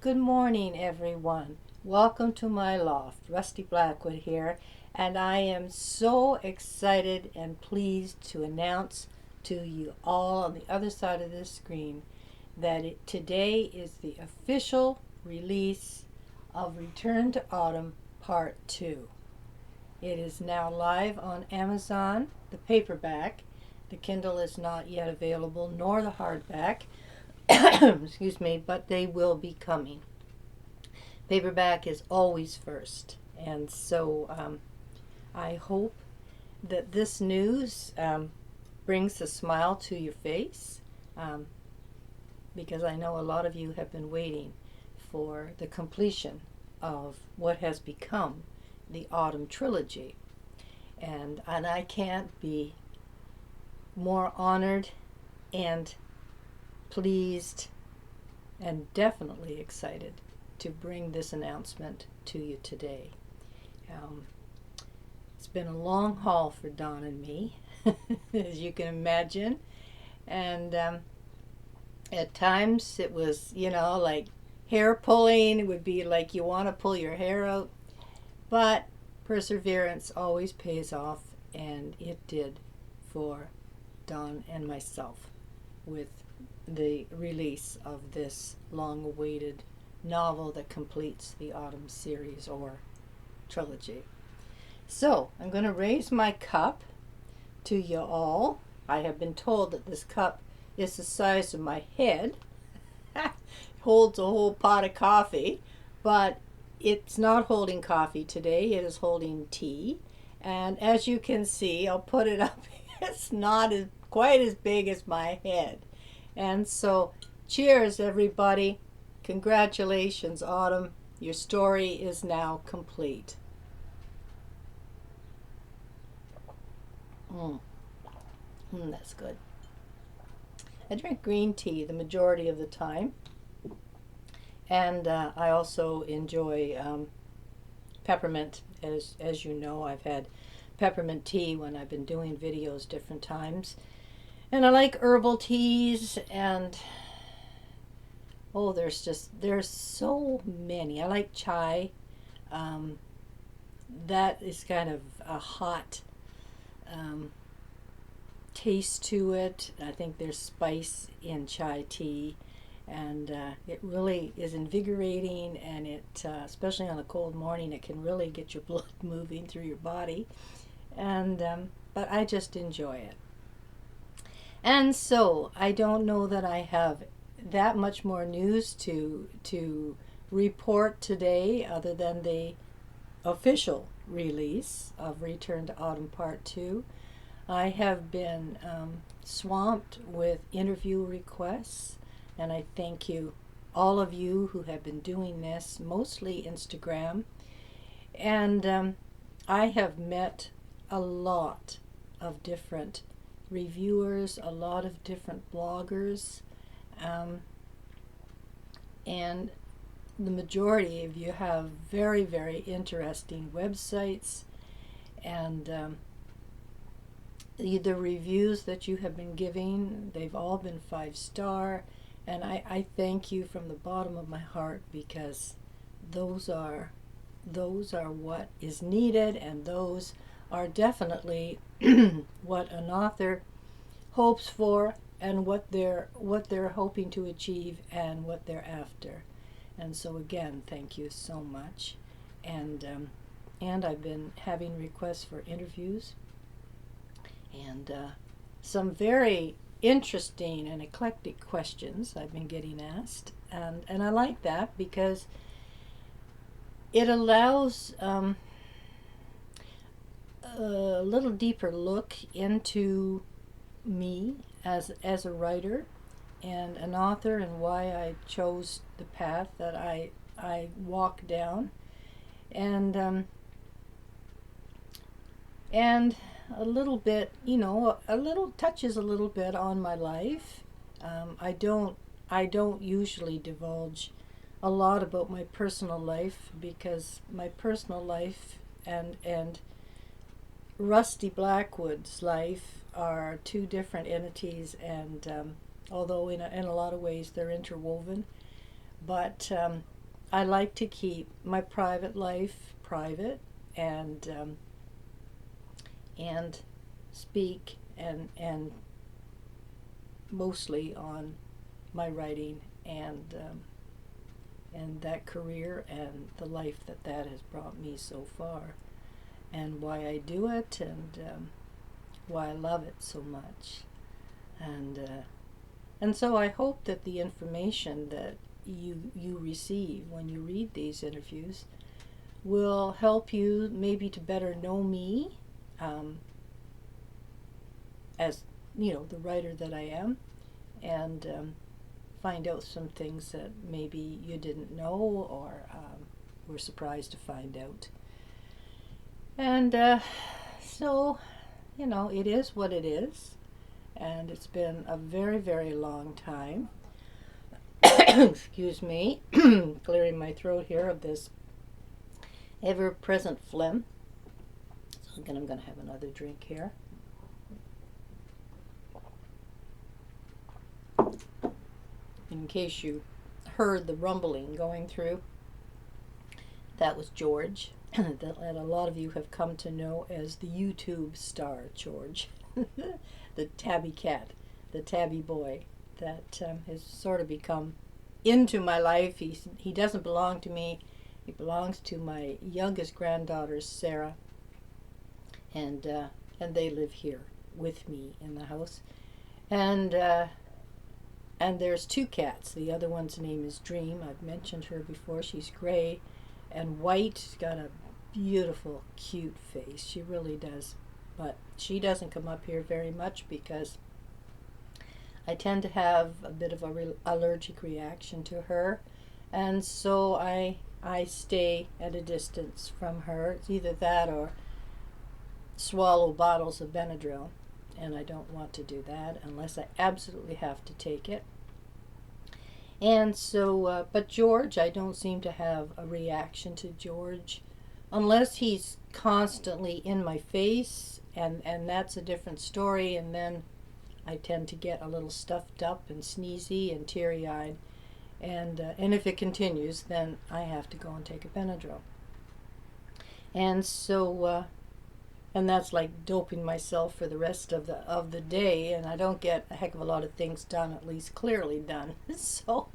Good morning, everyone. Welcome to my loft. Rusty Blackwood here, and I am so excited and pleased to announce to you all on the other side of this screen that today is the official release of Return to Autumn Part 2. It is now live on Amazon, the paperback. The Kindle is not yet available, nor the hardback. Excuse me, but they will be coming. Paperback is always first, and so I hope that this news brings a smile to your face, because I know a lot of you have been waiting for the completion of what has become the Autumn Trilogy, and I can't be more honored and pleased and definitely excited to bring this announcement to you today. It's been a long haul for Dawn and me, as you can imagine, and at times it was, like hair pulling. It would be like you want to pull your hair out, but perseverance always pays off, and it did for Dawn and myself with the release of this long-awaited novel that completes the Autumn series or trilogy. So I'm going to raise my cup to you all. I have been told that this cup is the size of my head. Holds a whole pot of coffee, but it's not holding coffee today. It is holding tea, and as you can see, I'll put it up. It's not quite as big as my head. And so, cheers, everybody. Congratulations, Autumn. Your story is now complete. That's good. I drink green tea the majority of the time. And I also enjoy peppermint. As you know, I've had peppermint tea when I've been doing videos different times. And I like herbal teas, and there's so many. I like chai. That is kind of a hot taste to it. I think there's spice in chai tea, and it really is invigorating, and it, especially on a cold morning, it can really get your blood moving through your body. And but I just enjoy it. And so I don't know that I have that much more news to report today, other than the official release of Return to Autumn Part 2. I have been swamped with interview requests, and I thank you, all of you who have been doing this, mostly Instagram. And I have met a lot of different reviewers, a lot of different bloggers, and the majority of you have very, very interesting websites, and the reviews that you have been giving, they've all been 5-star, and I thank you from the bottom of my heart, because those are what is needed, and those are definitely what an author hopes for, and what they're hoping to achieve, and what they're after. And so again, thank you so much. And I've been having requests for interviews, and some very interesting and eclectic questions I've been getting asked, and I like that, because it allows a little deeper look into me as a writer and an author, and why I chose the path that I walked down, and a little bit, touches a little bit on my life. I don't usually divulge a lot about my personal life, because my personal life and Rusty Blackwood's life are two different entities, and although in a lot of ways they're interwoven, But I like to keep my private life private, and speak and mostly on my writing and that career and the life that that has brought me so far, and why I do it, and why I love it so much. And so I hope that the information that you receive when you read these interviews will help you maybe to better know me, um, as the writer that I am, and find out some things that maybe you didn't know, or were surprised to find out. And so, it is what it is, and it's been a very, very long time. Excuse me, clearing my throat here of this ever-present phlegm. So again, I'm going to have another drink here. In case you heard the rumbling going through, that was George, that a lot of you have come to know as the YouTube star George, the tabby cat, the tabby boy that has sort of become into my life. He doesn't belong to me. He belongs to my youngest granddaughter, Sarah, and they live here with me in the house. And there's two cats. The other one's name is Dream. I've mentioned her before. She's gray and white. She's got a beautiful, cute face. She really does. But she doesn't come up here very much because I tend to have a bit of a allergic reaction to her. And so I stay at a distance from her. It's either that or swallow bottles of Benadryl. And I don't want to do that unless I absolutely have to take it. And so, but George, I don't seem to have a reaction to George unless he's constantly in my face, and that's a different story, and then I tend to get a little stuffed up and sneezy and teary-eyed, and if it continues, then I have to go and take a Benadryl. And so, and that's like doping myself for the rest of the day, and I don't get a heck of a lot of things done, at least clearly done. So,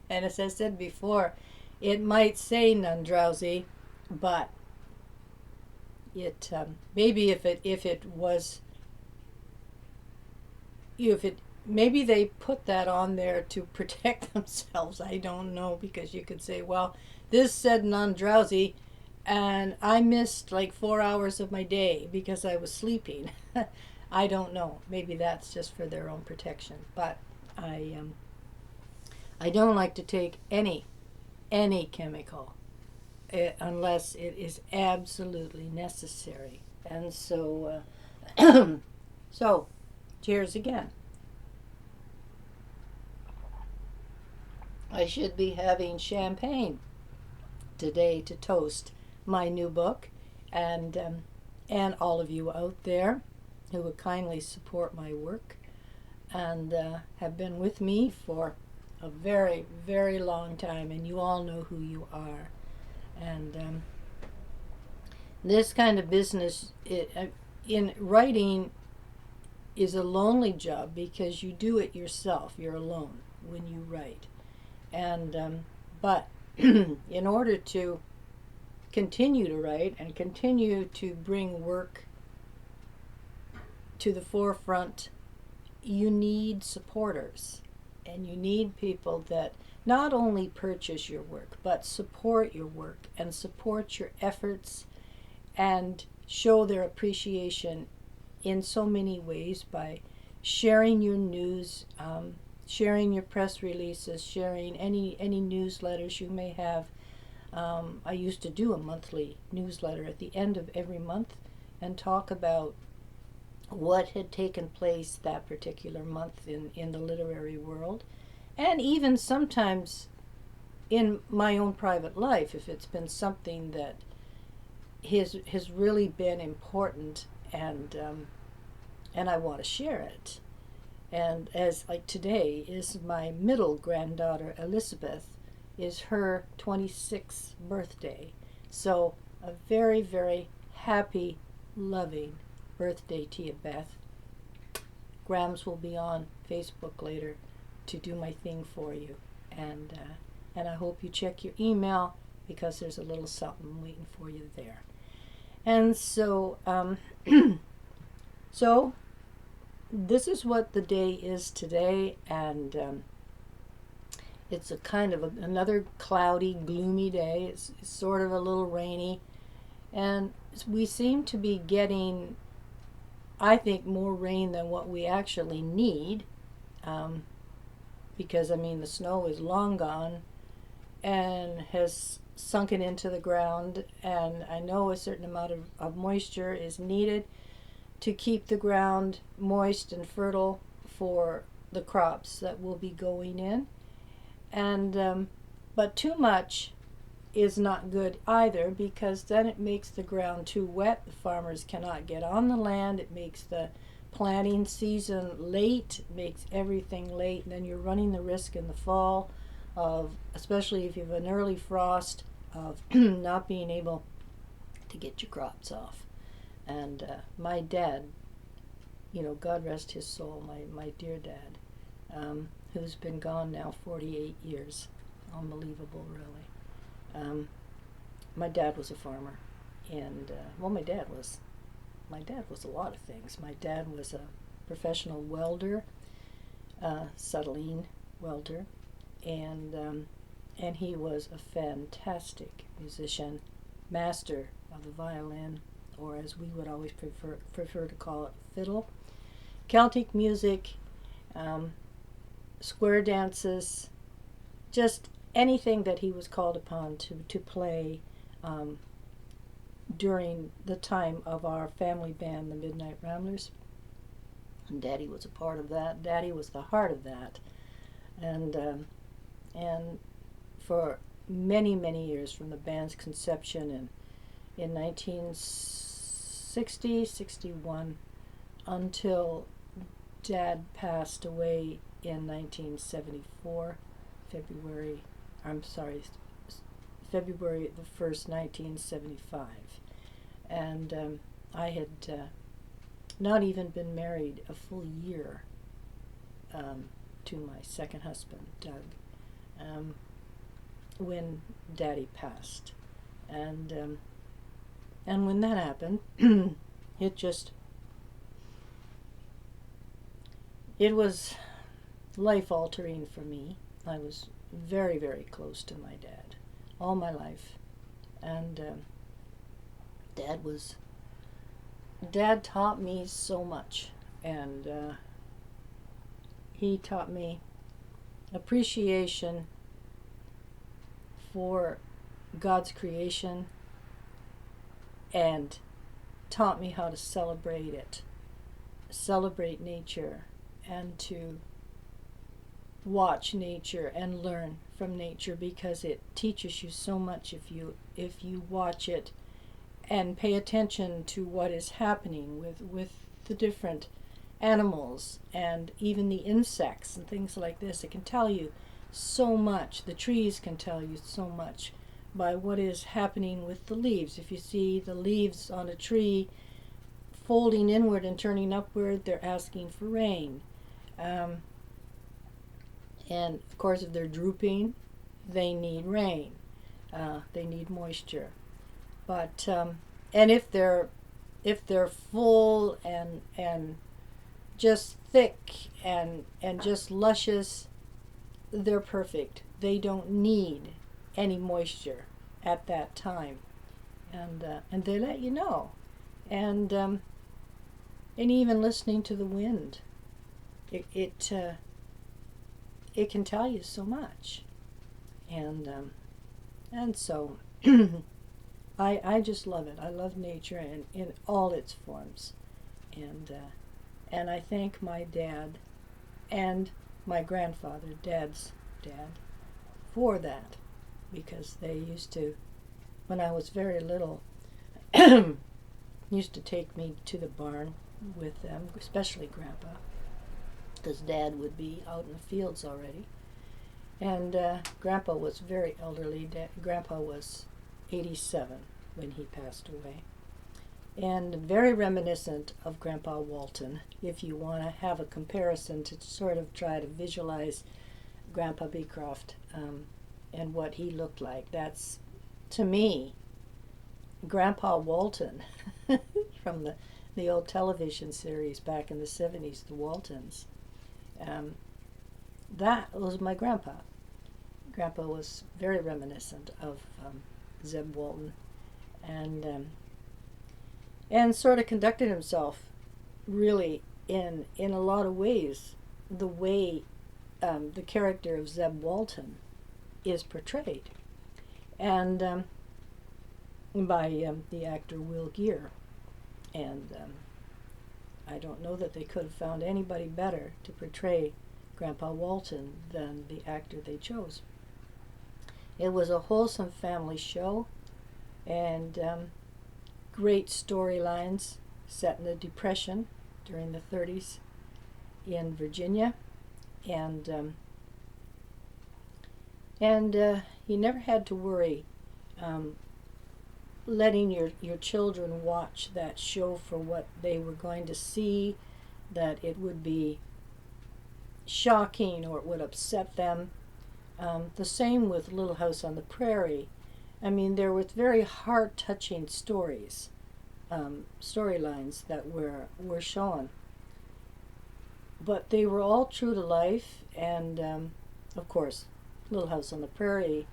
and as I said before, it might say non-drowsy, but it maybe if it was, maybe they put that on there to protect themselves. I don't know, because you could say, well, this said non-drowsy, and I missed like 4 hours of my day because I was sleeping. I don't know. Maybe that's just for their own protection. But I don't like to take any chemical unless it is absolutely necessary. And so, so cheers again. I should be having champagne today to toast my new book, and all of you out there who would kindly support my work and have been with me for a very, very long time, and you all know who you are. And this kind of business in writing is a lonely job because you do it yourself. You're alone when you write, and but in order to continue to write and continue to bring work to the forefront, you need supporters, and you need people that not only purchase your work but support your work and support your efforts and show their appreciation in so many ways by sharing your news, sharing your press releases, sharing any newsletters you may have. I used to do a monthly newsletter at the end of every month and talk about what had taken place that particular month in the literary world, and even sometimes in my own private life, if it's been something that has really been important, and I want to share it. And as like today is my middle granddaughter Elizabeth, is her 26th birthday. So a very, very happy, loving birthday to you, Beth. Grams will be on Facebook later to do my thing for you. And I hope you check your email because there's a little something waiting for you there. And so, so this is what the day is today, and it's a kind of another cloudy, gloomy day. It's sort of a little rainy, and we seem to be getting, I think, more rain than what we actually need, because I mean the snow is long gone and has sunken into the ground, and I know a certain amount of moisture is needed to keep the ground moist and fertile for the crops that will be going in. And but too much is not good either, because then it makes the ground too wet. The farmers cannot get on the land. It makes the planting season late, makes everything late, and then you're running the risk in the fall of, especially if you have an early frost, of not being able to get your crops off. And my dad, God rest his soul, my dear dad, who's been gone now 48 years. Unbelievable, really. My dad was a farmer, and my dad was a lot of things. My dad was a professional welder, acetylene welder, and he was a fantastic musician, master of the violin, or as we would always prefer to call it, fiddle, Celtic music, square dances, just anything that he was called upon to play during the time of our family band, the Midnight Ramblers. And Daddy was a part of that. Daddy was the heart of that. And for many, many years, from the band's conception in 1960, 61, until Dad passed away in 1974, February the 1st, 1975. And I had not even been married a full year to my second husband, Doug, when Daddy passed. And when that happened, it was life-altering for me. I was very, very close to my dad all my life. And Dad taught me so much. And he taught me appreciation for God's creation, and taught me how to celebrate nature, and to watch nature and learn from nature, because it teaches you so much if you watch it and pay attention to what is happening with the different animals and even the insects and things like this. It can tell you so much. The trees can tell you so much by what is happening with the leaves. If you see the leaves on a tree folding inward and turning upward, they're asking for rain. And of course, if they're drooping, they need rain. They need moisture. But and if they're full and just thick and just luscious, they're perfect. They don't need any moisture at that time, and they let you know. And even listening to the wind, it can tell you so much. And so I just love it. I love nature in all its forms, and I thank my dad and my grandfather, Dad's dad, for that, because they used to, when I was very little, used to take me to the barn with them, especially Grandpa, because Dad would be out in the fields already. And Grandpa was very elderly. Grandpa was 87 when he passed away. And very reminiscent of Grandpa Walton, if you want to have a comparison to sort of try to visualize Grandpa Beecroft and what he looked like. That's, to me, Grandpa Walton from the old television series back in the 70s, the Waltons. Um, that was my grandpa. Grandpa was very reminiscent of Zeb Walton, and and sort of conducted himself really in a lot of ways the way the character of Zeb Walton is portrayed, and by the actor Will Geer. And I don't know that they could have found anybody better to portray Grandpa Walton than the actor they chose. It was a wholesome family show, and great storylines set in the Depression during the 30s in Virginia, and you never had to worry letting your children watch that show for what they were going to see, that it would be shocking or it would upset them. The same with Little House on the Prairie. I mean, there were very heart-touching stories, storylines that were shown. But they were all true to life, and of course, Little House on the Prairie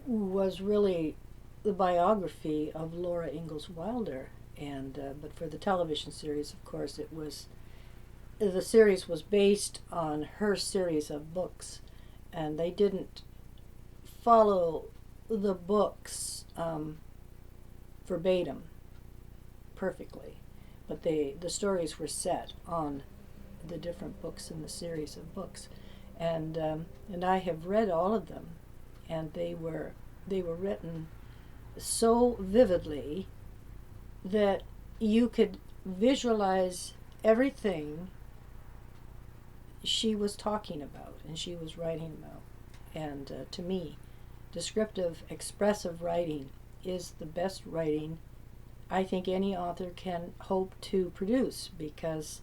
was really the biography of Laura Ingalls Wilder, and but for the television series, of course, the series was based on her series of books, and they didn't follow the books verbatim perfectly, but the stories were set on the different books in the series of books, and I have read all of them, and they were written so vividly that you could visualize everything she was talking about and she was writing about. And to me, descriptive, expressive writing is the best writing I think any author can hope to produce, because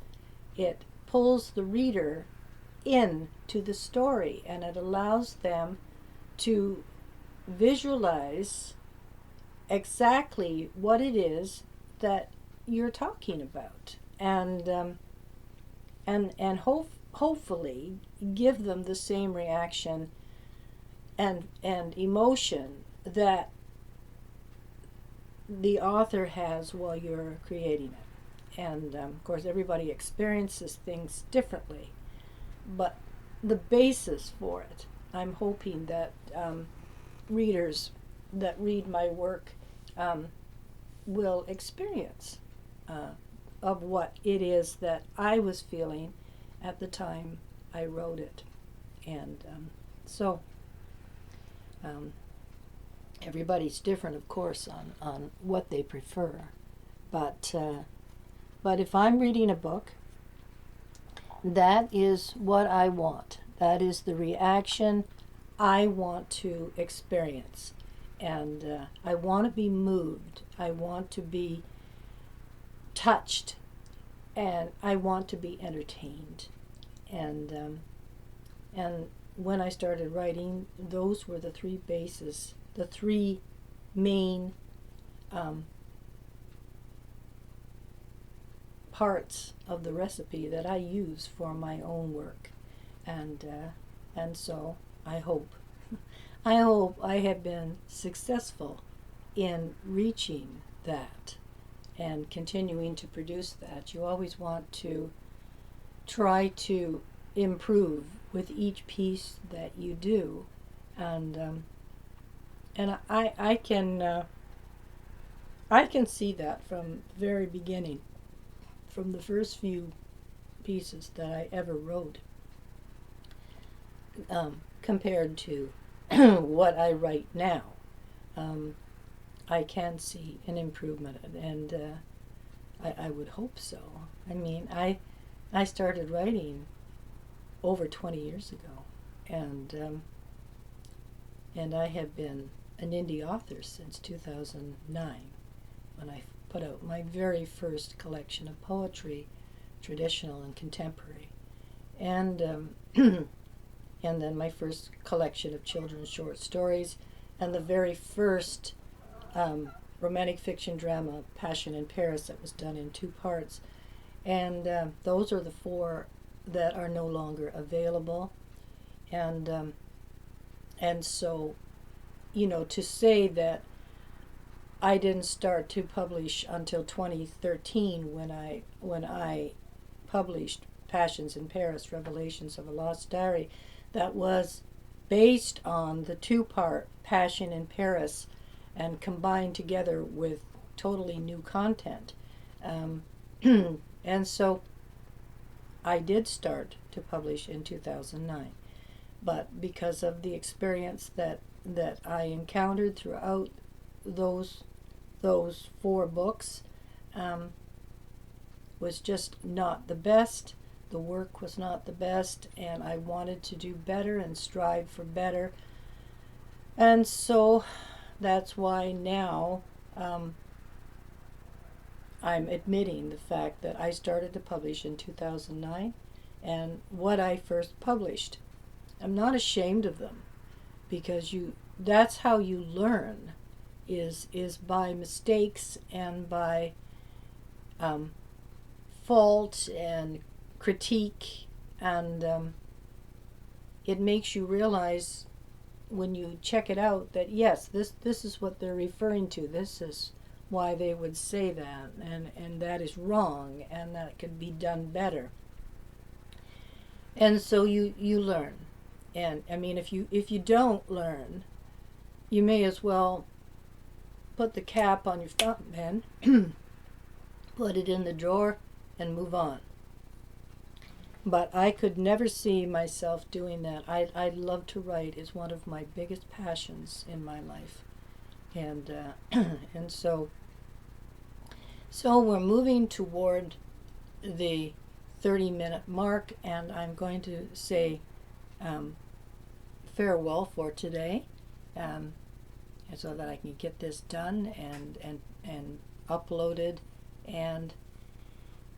it pulls the reader into the story and it allows them to visualize exactly what it is that you're talking about, and hopefully give them the same reaction and emotion that the author has while you're creating it. And of course, everybody experiences things differently, but the basis for it, I'm hoping that readers that read my work will experience of what it is that I was feeling at the time I wrote it. And so everybody's different, of course, on what they prefer. But if I'm reading a book, that is what I want. That is the reaction I want to experience. And I want to be moved. I want to be touched. And I want to be entertained. And when I started writing, those were the three bases, the three main parts of the recipe that I use for my own work. And so I hope I have been successful in reaching that and continuing to produce that. You always want to try to improve with each piece that you do, and I can see that from the very beginning, from the first few pieces that I ever wrote, compared to what I write now. I can see an improvement, and I would hope so. I mean, I started writing over 20 years ago, and I have been an indie author since 2009, when I put out my very first collection of poetry, traditional and contemporary, and and then my first collection of children's short stories, and the very first romantic fiction drama, Passion in Paris, that was done in 2 parts. And those are the 4 that are no longer available. And so, to say that I didn't start to publish until 2013, when I published Passions in Paris, Revelations of a Lost Diary, that was based on the 2-part Passion in Paris and combined together with totally new content. And so I did start to publish in 2009. But because of the experience that I encountered throughout those 4 books, was just not the best. The work was not the best, and I wanted to do better and strive for better. And so that's why now I'm admitting the fact that I started to publish in 2009, and what I first published, I'm not ashamed of them, because that's how you learn, is by mistakes and by fault and critique, and it makes you realize when you check it out that yes, this is what they're referring to, this is why they would say that, and that is wrong, and that it could be done better. And so you learn. And I mean, if you don't learn, you may as well put the cap on your fountain pen, put it in the drawer, and move on. But I could never see myself doing that. I love to write. It's one of my biggest passions in my life. And and so we're moving toward the 30-minute mark, and I'm going to say farewell for today, so that I can get this done and uploaded and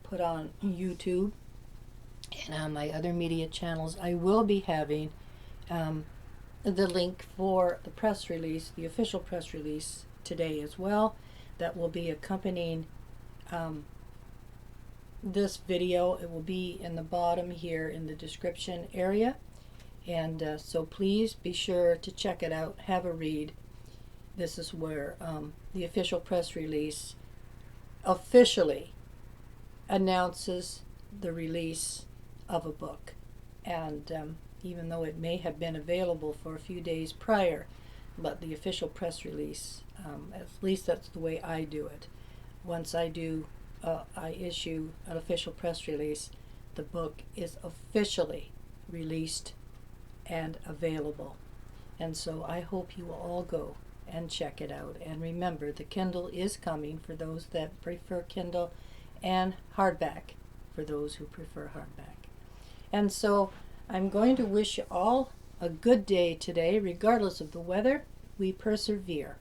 put on YouTube and on my other media channels. I will be having the link for the press release, the official press release, today as well. That will be accompanying this video. It will be in the bottom here in the description area, and so please be sure to check it out, have a read. This is where the official press release officially announces the release of a book, and even though it may have been available for a few days prior, but the official press release, at least that's the way I do it. Once I issue an official press release, the book is officially released and available. And so I hope you will all go and check it out. And remember, the Kindle is coming for those that prefer Kindle, and hardback for those who prefer hardback. And so I'm going to wish you all a good day today, regardless of the weather. We persevere,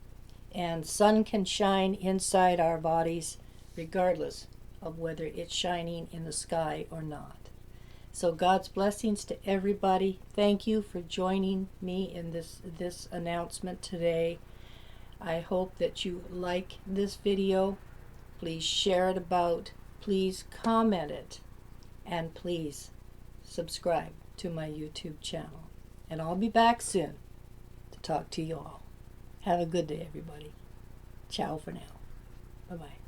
and sun can shine inside our bodies regardless of whether it's shining in the sky or not. So God's blessings to everybody. Thank you for joining me in this announcement today. I hope that you like this video. Please share it about, please comment it, and please subscribe to my YouTube channel. And I'll be back soon to talk to you all. Have a good day, everybody. Ciao for now. Bye-bye.